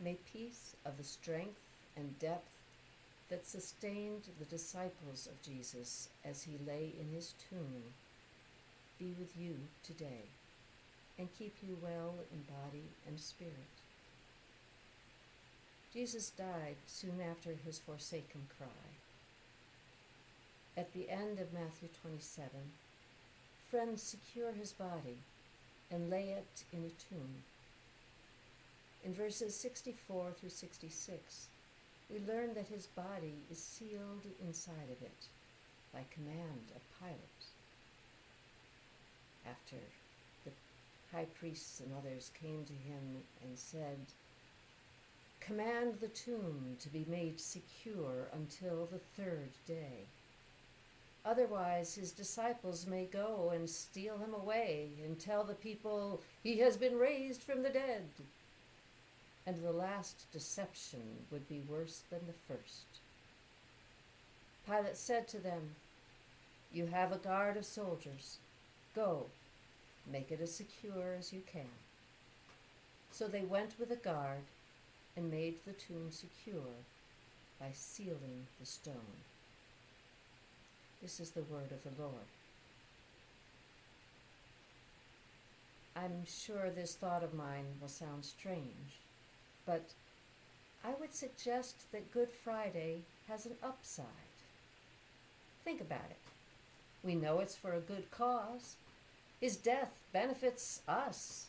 May peace of the strength and depth that sustained the disciples of Jesus as he lay in his tomb be with you today and keep you well in body and spirit. Jesus died soon after his forsaken cry. At the end of Matthew 27, friends secure his body and lay it in a tomb. In verses 64 through 66, we learn that his body is sealed inside of it by command of Pilate. After the high priests and others came to him and said, "Command the tomb to be made secure until the third day. Otherwise, his disciples may go and steal him away and tell the people he has been raised from the dead." And the last deception would be worse than the first. Pilate said to them, "You have a guard of soldiers. Go, make it as secure as you can." So they went with a guard and made the tomb secure by sealing the stone. This is the word of the Lord. I'm sure this thought of mine will sound strange, but I would suggest that Good Friday has an upside. Think about it. We know it's for a good cause. His death benefits us,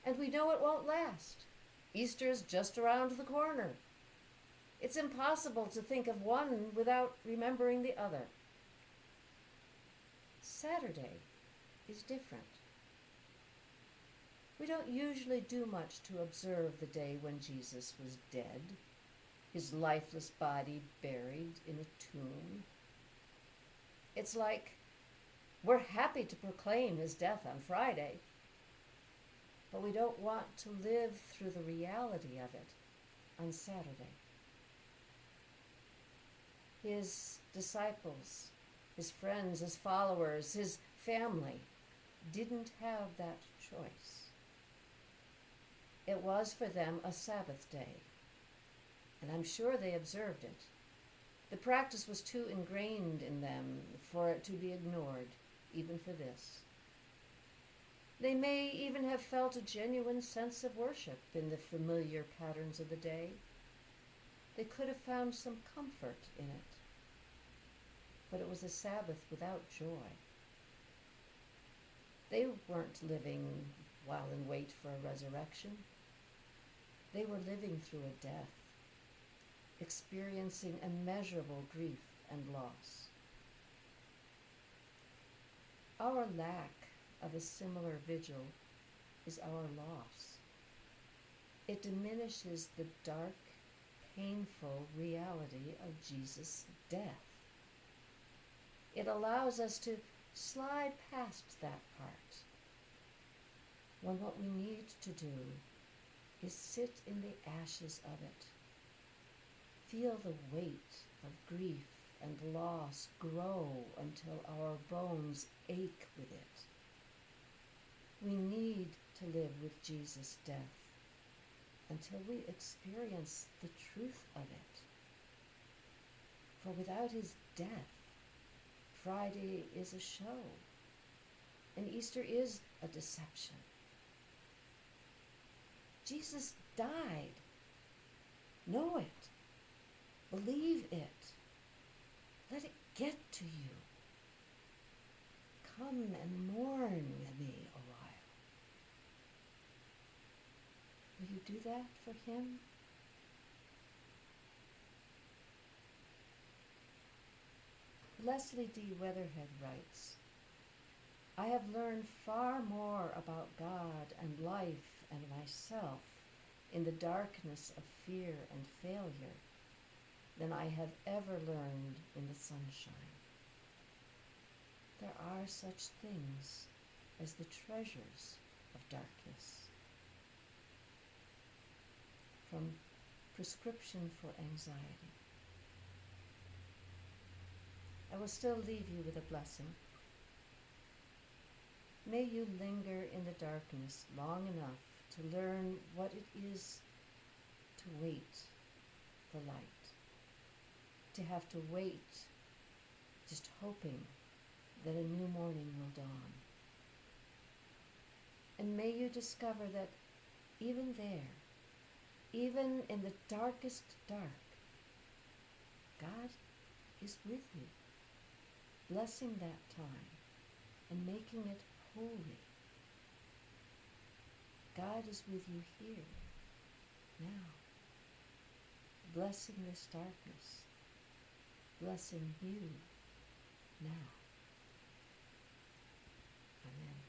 and we know it won't last. Easter's just around the corner. It's impossible to think of one without remembering the other. Saturday is different. We don't usually do much to observe the day when Jesus was dead, his lifeless body buried in a tomb. It's like we're happy to proclaim his death on Friday, but we don't want to live through the reality of it on Saturday. His disciples, his friends, his followers, his family didn't have that choice. It was for them a Sabbath day, and I'm sure they observed it. The practice was too ingrained in them for it to be ignored, even for this. They may even have felt a genuine sense of worship in the familiar patterns of the day. They could have found some comfort in it. But it was a Sabbath without joy. They weren't living while in wait for a resurrection. They were living through a death, experiencing immeasurable grief and loss. Our lack of a similar vigil is our loss. It diminishes the dark, painful reality of Jesus' death. It allows us to slide past that part, when what we need to do is sit in the ashes of it, feel the weight of grief and loss grow until our bones ache with it. We need to live with Jesus' death until we experience the truth of it. For without his death, Friday is a show, and Easter is a deception. Jesus died. Know it. Believe it. Let it get to you. Come and mourn with me a while. Will you do that for him? Leslie D. Weatherhead writes, "I have learned far more about God and life and myself in the darkness of fear and failure than I have ever learned in the sunshine. There are such things as the treasures of darkness." From Prescription for Anxiety. I will still leave you with a blessing. May you linger in the darkness long enough to learn what it is to wait for light, to have to wait, just hoping that a new morning will dawn. And may you discover that even there, even in the darkest dark, God is with you, blessing that time and making it holy. God is with you here, now, blessing this darkness, blessing you now. Amen.